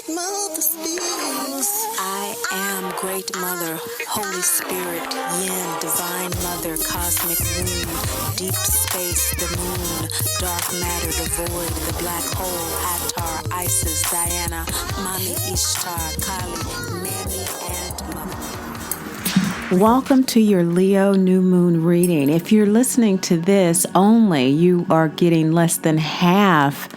I am Great Mother, Holy Spirit, Yin, Divine Mother, Cosmic Womb, Deep Space, the Moon, Dark Matter, the Void, the Black Hole, Atar, Isis, Diana, Mami Ishtar, Kali, Nami, and Mama. Welcome to your Leo New Moon reading. If you're listening to this only, you are getting less than half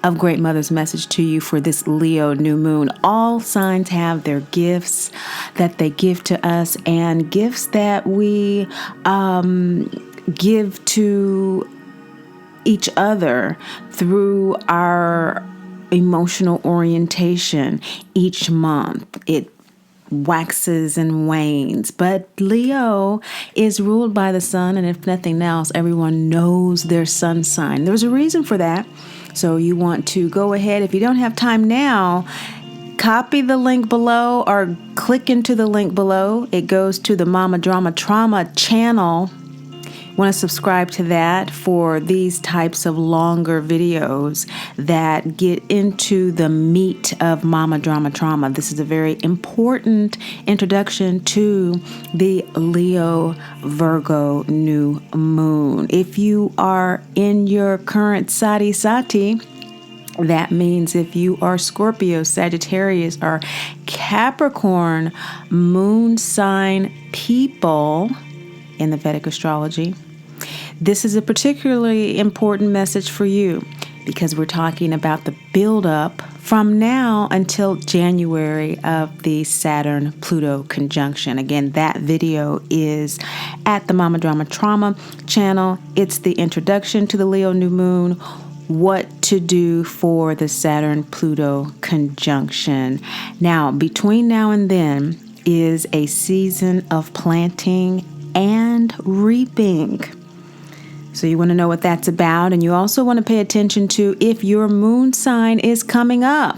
of Great Mother's message to you for this Leo new moon. All signs have their gifts that they give to us, and gifts that we give to each other through our emotional orientation each month. It waxes and wanes, but Leo is ruled by the sun, and if nothing else, everyone knows their sun sign. There's a reason for that. So you want to go ahead, if you don't have time now, copy the link below or click into the link below. It goes to the Mama Drama Trauma channel. You want to subscribe to that for these types of longer videos that get into the meat of Mama Drama Trauma. This is a very important introduction to the Leo Virgo new moon. If you are in your current Sati, that means if you are Scorpio, Sagittarius, or Capricorn moon sign people in the Vedic astrology, this is a particularly important message for you because we're talking about the buildup from now until January of the Saturn-Pluto conjunction. Again, that video is at the Mama Drama Trauma channel. It's the introduction to the Leo new moon, what to do for the Saturn-Pluto conjunction. Now, between now and then is a season of planting and reaping. So you want to know what that's about, and you also want to pay attention to if your moon sign is coming up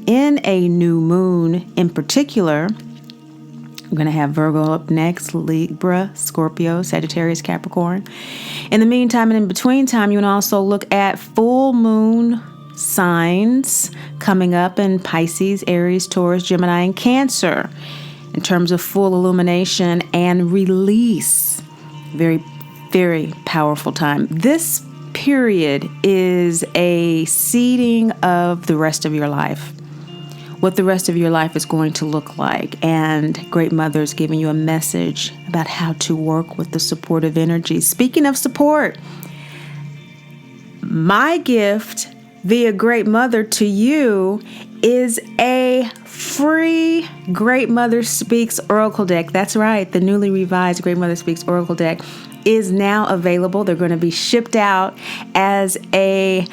in a new moon. In particular, I'm going to have Virgo up next, Libra, Scorpio, Sagittarius, Capricorn. In the meantime and in between time, you want to also look at full moon signs coming up in Pisces, Aries, Taurus, Gemini, and Cancer in terms of full illumination and release. Very powerful time. This period is a seeding of the rest of your life, what the rest of your life is going to look like. And Great Mother is giving you a message about how to work with the supportive energy. Speaking of support, my gift via Great Mother to you is a free Great Mother Speaks Oracle deck. That's right, the newly revised Great Mother Speaks Oracle deck is now available. They're going to be shipped out as a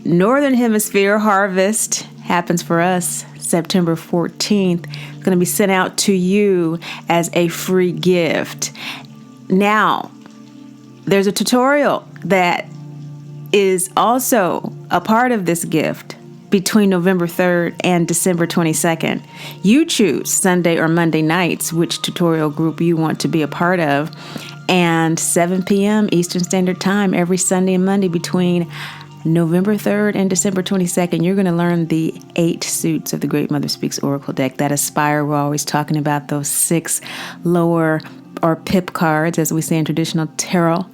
Northern Hemisphere harvest. Happens for us September 14th. It's going to be sent out to you as a free gift. Now, there's a tutorial that is also a part of this gift between November 3rd and December 22nd. You choose Sunday or Monday nights which tutorial group you want to be a part of. And 7 p.m. Eastern Standard Time every Sunday and Monday between November 3rd and December 22nd, you're going to learn the 8 suits of the Great Mother Speaks Oracle deck that aspire. We're always talking about those 6 lower or pip cards, as we say in traditional tarot,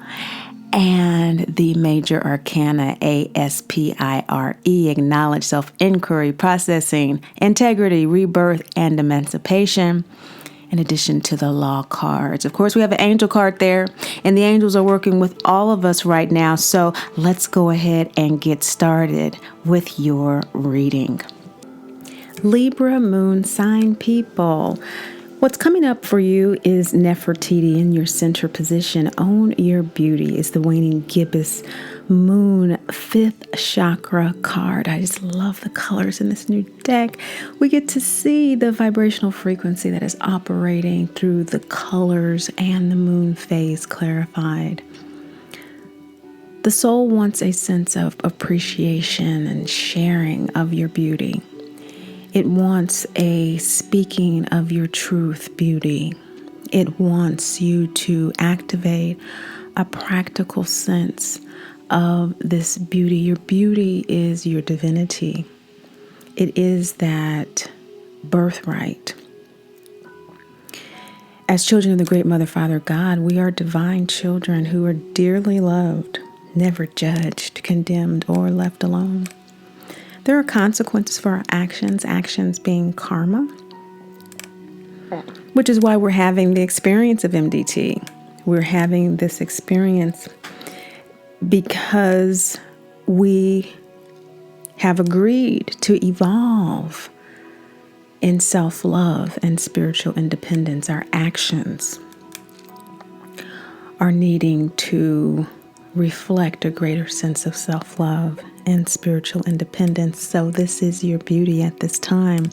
and the major arcana, ASPIRE, acknowledge, self-inquiry, processing, integrity, rebirth, and emancipation, in addition to the law cards. Of course, we have an angel card there, and the angels are working with all of us right now. So let's go ahead and get started with your reading. Libra moon sign people. What's coming up for you is Nefertiti in your center position. Own Your Beauty is the waning gibbous moon 5th chakra card. I just love the colors in this new deck. We get to see the vibrational frequency that is operating through the colors and the moon phase clarified. The soul wants a sense of appreciation and sharing of your beauty. It wants a speaking of your truth beauty. It wants you to activate a practical sense of this beauty. Your beauty is your divinity. it is that birthright. As children of the great Mother, Father, God, we are divine children who are dearly loved, never judged, condemned, or left alone. There are consequences for our actions being karma, which is why we're having the experience of MDT. We're having this experience because we have agreed to evolve in self-love and spiritual independence. Our actions are needing to reflect a greater sense of self-love and spiritual independence. So this is your beauty at this time.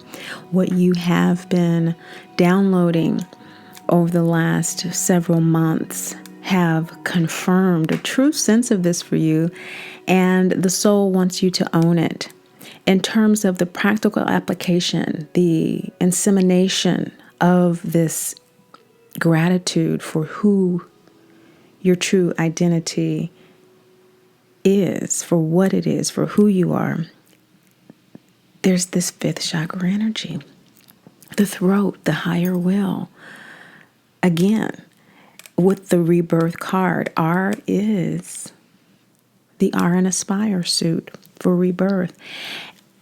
What you have been downloading over the last several months have confirmed a true sense of this for you, and the soul wants you to own it. In terms of the practical application, the insemination of this gratitude for who your true identity is, for what it is, for who you are, there's this fifth chakra energy, the throat, the higher will. Again, with the rebirth card, R is the R in Aspire suit for rebirth.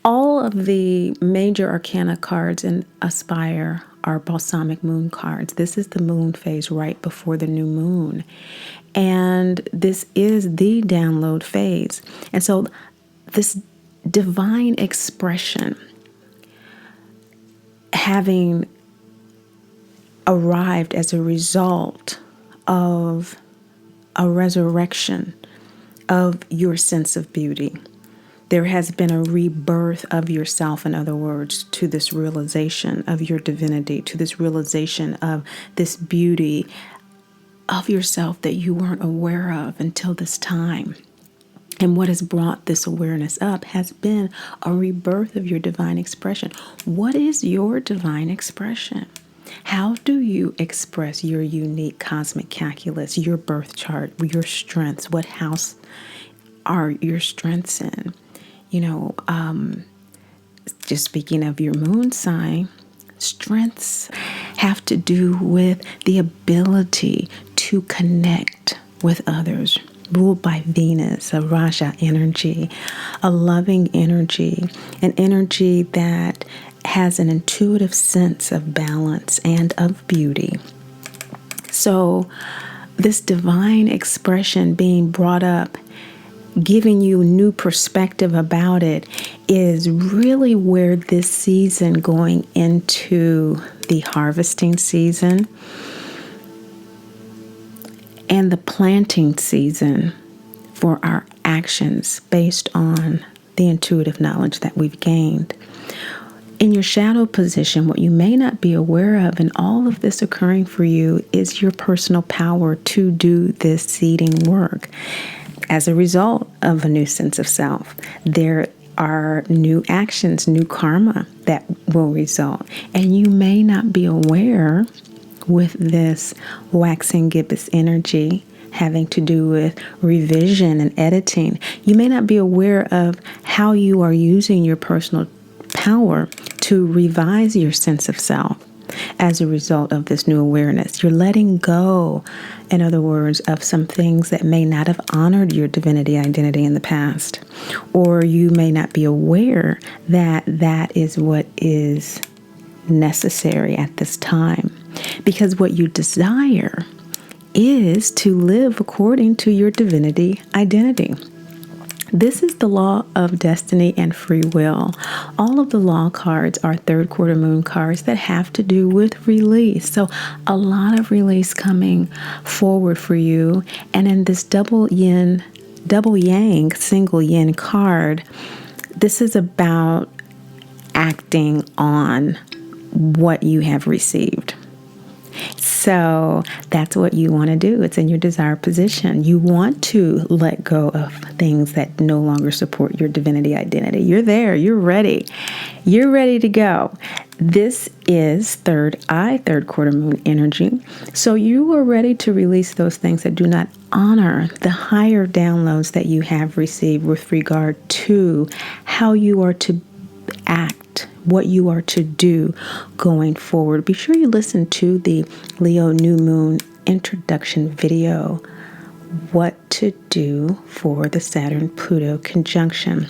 All of the major arcana cards in Aspire are balsamic moon cards. This is the moon phase right before the new moon. And this is the download phase. And so this divine expression, having arrived as a result of a resurrection of your sense of beauty. There has been a rebirth of yourself, in other words, to this realization of your divinity, to this realization of this beauty of yourself that you weren't aware of until this time. And what has brought this awareness up has been a rebirth of your divine expression. What is your divine expression? How do you express your unique cosmic calculus, your birth chart, your strengths? What house are your strengths in? Just speaking of your moon sign, strengths have to do with the ability to connect with others, ruled by Venus, a Raja energy, a loving energy, an energy that has an intuitive sense of balance and of beauty. So this divine expression being brought up, giving you new perspective about it, is really where this season going into the harvesting season and the planting season for our actions based on the intuitive knowledge that we've gained. In your shadow position, what you may not be aware of in all of this occurring for you is your personal power to do this seeding work. As a result of a new sense of self, there are new actions, new karma that will result. And you may not be aware with this waxing gibbous energy having to do with revision and editing. You may not be aware of how you are using your personal power to revise your sense of self as a result of this new awareness. You're letting go, in other words, of some things that may not have honored your divinity identity in the past. Or you may not be aware that that is what is necessary at this time. Because what you desire is to live according to your divinity identity. This is the law of destiny and free will. All of the law cards are third quarter moon cards that have to do with release. So a lot of release coming forward for you. And in this double yang, single yin card, this is about acting on what you have received. So that's what you want to do. It's in your desire position. You want to let go of things that no longer support your divinity identity. You're there. You're ready. You're ready to go. This is third quarter moon energy. So you are ready to release those things that do not honor the higher downloads that you have received with regard to how you are to act, what you are to do going forward. Be sure you listen to the Leo New Moon introduction video, what to do for the Saturn-Pluto conjunction.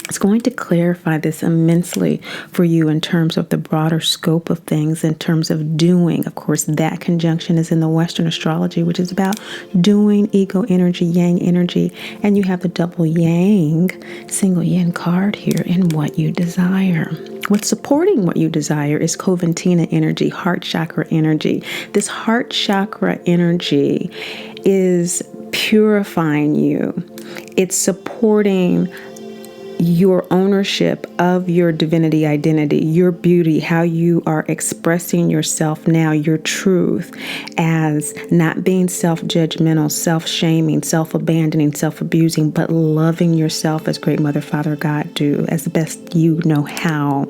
It's going to clarify this immensely for you in terms of the broader scope of things, in terms of doing. Of course, that conjunction is in the Western astrology, which is about doing, ego energy, yang energy. And you have the double yang, single yin card here in what you desire. What's supporting what you desire is Coventina energy, heart chakra energy. This heart chakra energy is purifying you. It's supporting your ownership of your divinity identity, your beauty, how you are expressing yourself now, your truth, as not being self-judgmental, self-shaming, self-abandoning, self-abusing, but loving yourself as Great Mother, Father, God do, as the best you know how,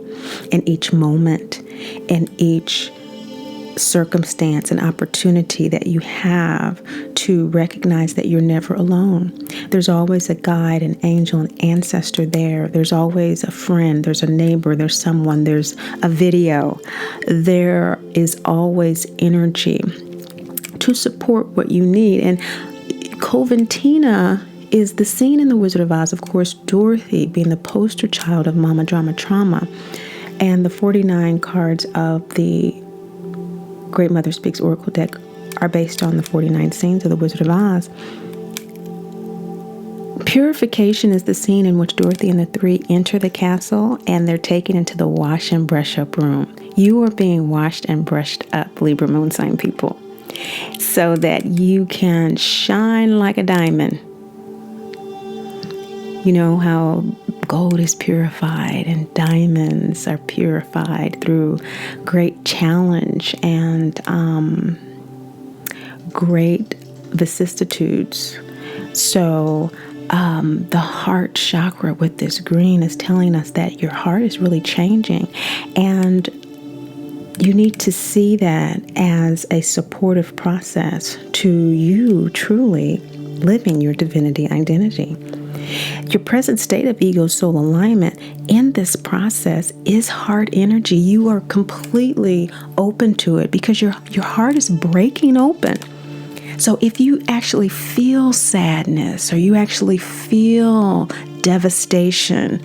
in each moment, in each circumstance and opportunity that you have to recognize that you're never alone. There's always a guide, an angel, an ancestor there. There's always a friend, there's a neighbor, there's someone, there's a video. There is always energy to support what you need. And Coventina is the scene in The Wizard of Oz, of course, Dorothy being the poster child of Mama Drama Trauma, and the 49 cards of the Great Mother Speaks Oracle deck are based on the 49 scenes of The Wizard of Oz. Purification is the scene in which Dorothy and the three enter the castle and they're taken into the wash and brush up room. You are being washed and brushed up, Libra moon sign people, so that you can shine like a diamond. You know how gold is purified and diamonds are purified through great challenge and great vicissitudes. So the heart chakra with this green is telling us that your heart is really changing, and you need to see that as a supportive process to you truly living your divinity identity. Your present state of ego soul alignment in this process is heart energy. You are completely open to it because your heart is breaking open. So if you actually feel sadness or you actually feel devastation,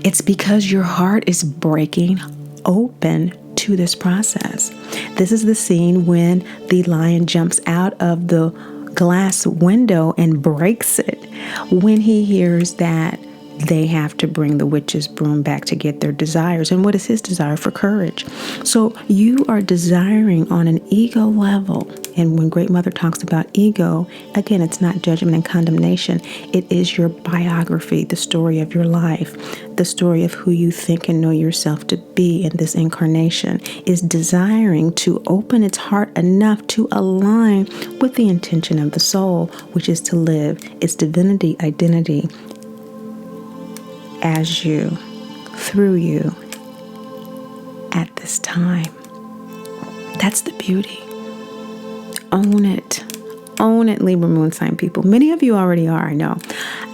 it's because your heart is breaking open to this process. This is the scene when the lion jumps out of the glass window and breaks it when he hears that they have to bring the witch's broom back to get their desires. And what is his desire? For courage. So you are desiring on an ego level. And when Great Mother talks about ego, again, it's not judgment and condemnation. It is your biography, the story of your life, the story of who you think and know yourself to be in this incarnation, is desiring to open its heart enough to align with the intention of the soul, which is to live its divinity identity as you, through you, at this time. That's the beauty. Own it. Own it, Libra moon sign people. Many of you already are, I know.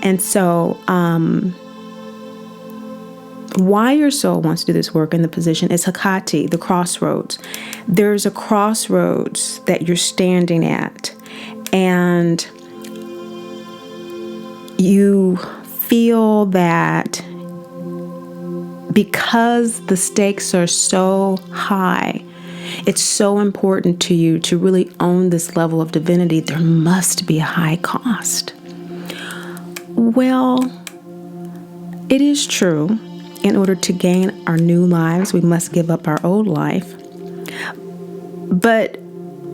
And so, why your soul wants to do this work in the position is Hecate, the crossroads. There's a crossroads that you're standing at, and you feel that because the stakes are so high, it's so important to you to really own this level of divinity. There must be a high cost. Well, it is true. In order to gain our new lives, we must give up our old life. But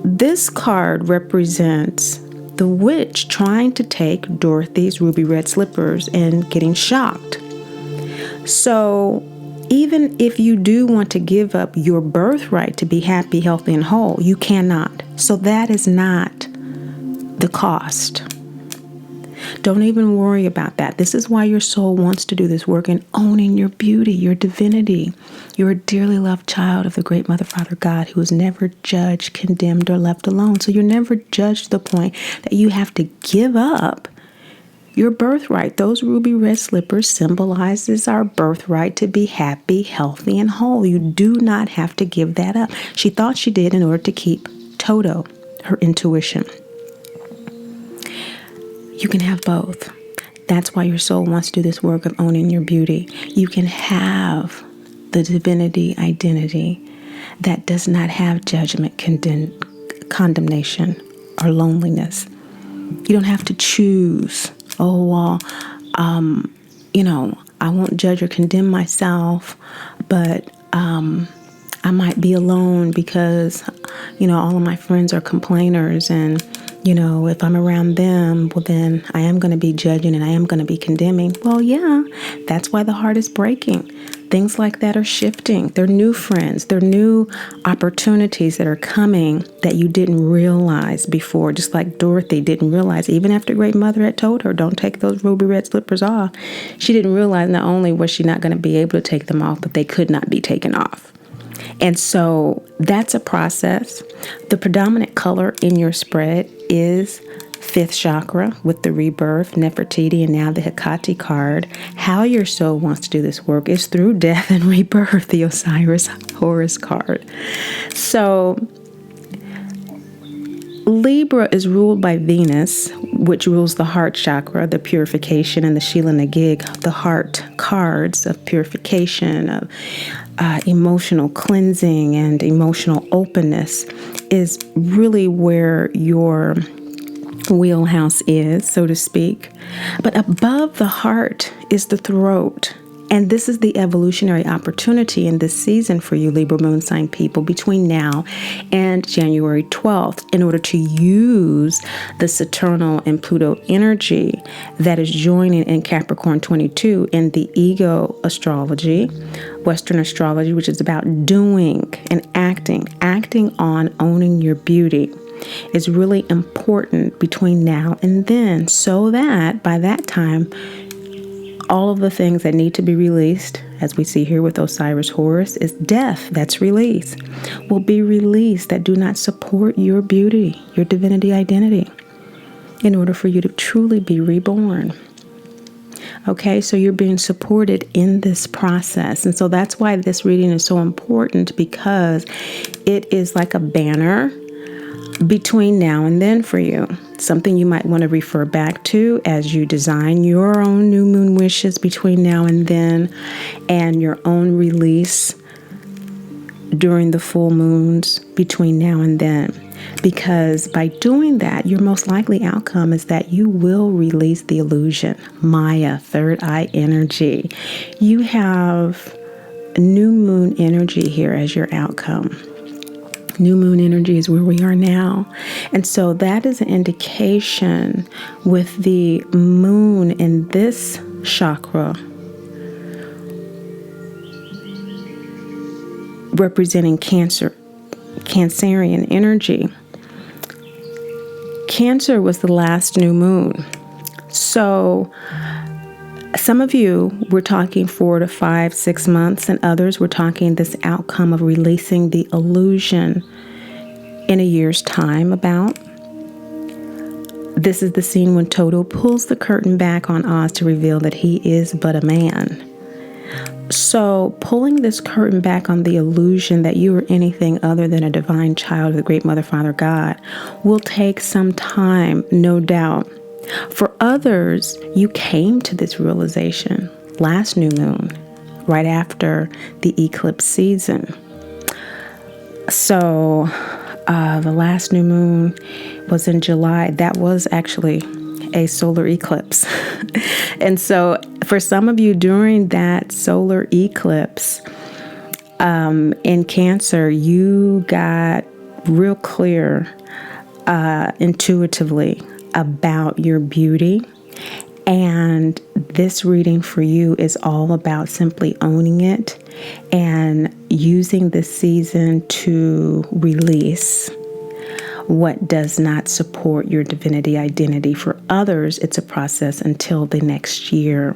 this card represents the witch trying to take Dorothy's ruby red slippers and getting shocked. So even if you do want to give up your birthright to be happy, healthy, and whole, you cannot. So that is not the cost. Don't even worry about that. This is why your soul wants to do this work in owning your beauty, your divinity. You're a dearly loved child of the Great Mother, Father, God, who is never judged, condemned, or left alone. So you're never judged to the point that you have to give up Your birthright. Those ruby red slippers symbolizes our birthright to be happy, healthy, and whole. You do not have to give that up. She thought she did in order to keep Toto, her intuition. You can have both. That's why your soul wants to do this work of owning your beauty. You can have the divinity identity that does not have judgment, condemnation, or loneliness. You don't have to choose, I won't judge or condemn myself, but I might be alone because, all of my friends are complainers, and if I'm around them, well, then I am going to be judging and I am going to be condemning. Well, yeah, that's why the heart is breaking. Things like that are shifting. They're new friends. They're new opportunities that are coming that you didn't realize before. Just like Dorothy didn't realize, even after Great Mother had told her, don't take those ruby red slippers off. She didn't realize not only was she not going to be able to take them off, but they could not be taken off. And so that's a process. The predominant color in your spread is 5th chakra with the rebirth, Nefertiti, and now the Hecate card. How your soul wants to do this work is through death and rebirth, the Osiris Horus card. So Libra is ruled by Venus, which rules the heart chakra, the purification, and the Sheila Nagig, the heart cards of purification, of emotional cleansing and emotional openness is really where your wheelhouse is, so to speak. But above the heart is the throat. And this is the evolutionary opportunity in this season for you, Libra moon sign people, between now and January 12th, in order to use the Saturnal and Pluto energy that is joining in Capricorn 22 in the ego astrology, Western astrology, which is about doing and acting on owning your beauty. Is really important between now and then, so that by that time, all of the things that need to be released, as we see here with Osiris Horus, is death that's released, will be released that do not support your beauty, your divinity identity, in order for you to truly be reborn. Okay, so you're being supported in this process. And so that's why this reading is so important, because it is like a banner between now and then for you. Something you might want to refer back to as you design your own new moon wishes between now and then, and your own release during the full moons between now and then. Because by doing that, your most likely outcome is that you will release the illusion, Maya, third eye energy. You have new moon energy here as your outcome. New moon energy is where we are now. And so that is an indication with the moon in this chakra representing Cancer, Cancerian energy. Cancer was the last new moon. So some of you were talking 4 to 5, 6 months, and others were talking this outcome of releasing the illusion in a year's time about. This is the scene when Toto pulls the curtain back on Oz to reveal that he is but a man. So pulling this curtain back on the illusion that you are anything other than a divine child of the great Mother, Father, God will take some time, no doubt. For others, you came to this realization last new moon, right after the eclipse season. So the last new moon was in July. That was actually a solar eclipse. And so for some of you during that solar eclipse in Cancer, you got real clear intuitively about your beauty. And this reading for you is all about simply owning it and using this season to release what does not support your divinity identity. For others, it's a process until the next year.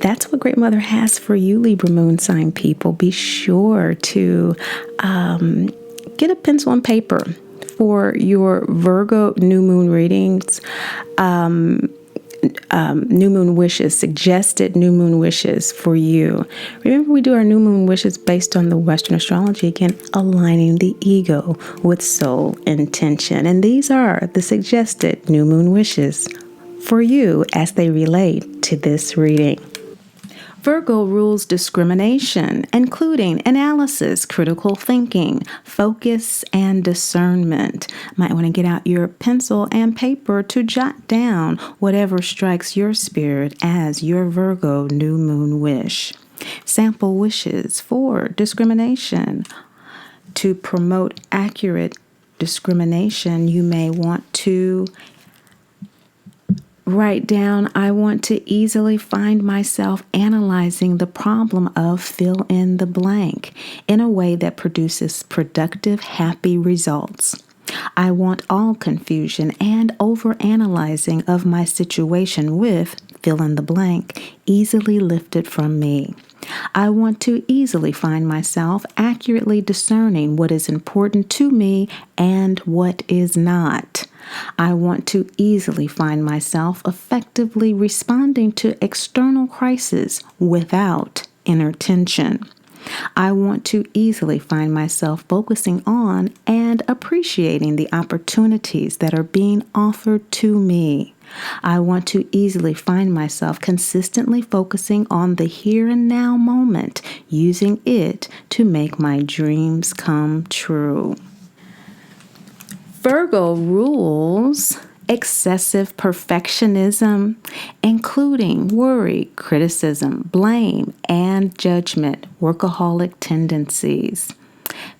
That's what Great Mother has for you, Libra moon sign people. Be sure to get a pencil and paper for your Virgo new moon readings. new moon wishes, suggested new moon wishes for you. Remember, we do our new moon wishes based on the Western astrology, again, aligning the ego with soul intention. And these are the suggested new moon wishes for you as they relate to this reading. Virgo rules discrimination, including analysis, critical thinking, focus, and discernment. Might want to get out your pencil and paper to jot down whatever strikes your spirit as your Virgo new moon wish. Sample wishes for discrimination. To promote accurate discrimination, you may want to write down, I want to easily find myself analyzing the problem of fill in the blank in a way that produces productive, happy results. I want all confusion and overanalyzing of my situation with fill in the blank easily lifted from me. I want to easily find myself accurately discerning what is important to me and what is not. I want to easily find myself effectively responding to external crises without inner tension. I want to easily find myself focusing on and appreciating the opportunities that are being offered to me. I want to easily find myself consistently focusing on the here and now moment, using it to make my dreams come true. Virgo rules excessive perfectionism, including worry, criticism, blame, and judgment, workaholic tendencies.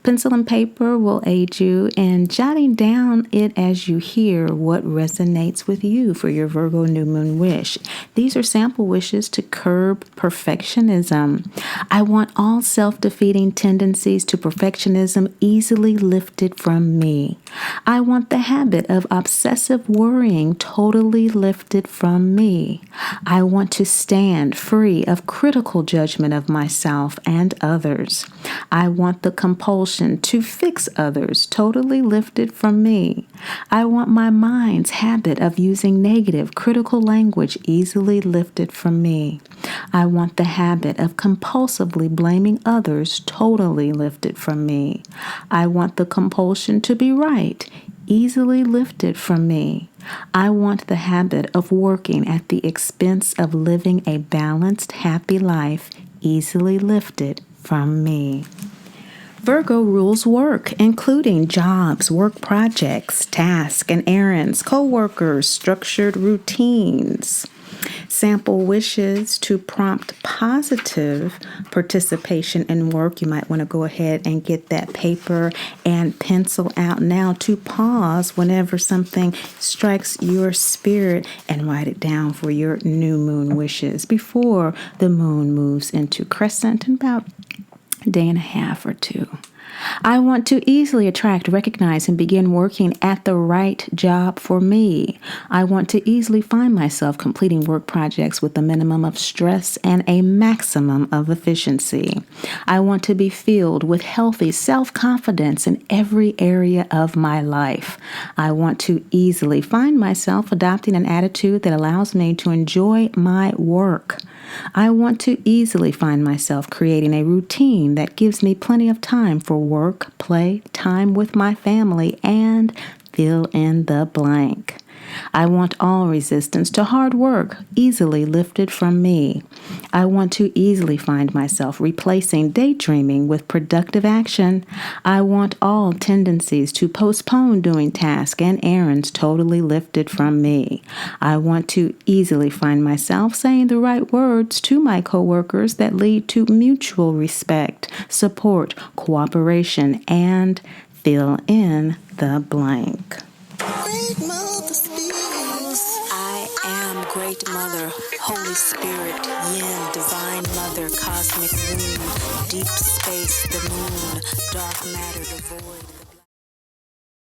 Pencil and paper will aid you in jotting down it as you hear what resonates with you for your Virgo new moon wish. These are sample wishes to curb perfectionism. I want all self-defeating tendencies to perfectionism easily lifted from me. I want the habit of obsessive worrying totally lifted from me. I want to stand free of critical judgment of myself and others. I want the compulsion to fix others totally lifted from me. I want my mind's habit of using negative, critical language easily lifted from me. I want the habit of compulsively blaming others totally lifted from me. I want the compulsion to be right easily lifted from me. I want the habit of working at the expense of living a balanced, happy life easily lifted from me. Virgo rules work, including jobs, work projects, tasks and errands, co-workers, structured routines. Sample wishes to prompt positive participation in work. You might want to go ahead and get that paper and pencil out now to pause whenever something strikes your spirit and write it down for your new moon wishes before the moon moves into crescent in about a day and a half or two. I want to easily attract, recognize, and begin working at the right job for me. I want to easily find myself completing work projects with a minimum of stress and a maximum of efficiency. I want to be filled with healthy self-confidence in every area of my life. I want to easily find myself adopting an attitude that allows me to enjoy my work. I want to easily find myself creating a routine that gives me plenty of time for work, play, time with my family, and fill in the blank. I want all resistance to hard work easily lifted from me. I want to easily find myself replacing daydreaming with productive action. I want all tendencies to postpone doing tasks and errands totally lifted from me. I want to easily find myself saying the right words to my coworkers that lead to mutual respect, support, cooperation, and fill in the blank. Great Mother speaks. I am Great Mother, Holy Spirit, Yin, Divine Mother, Cosmic Womb, Deep Space, the Moon, Dark Matter, the Void.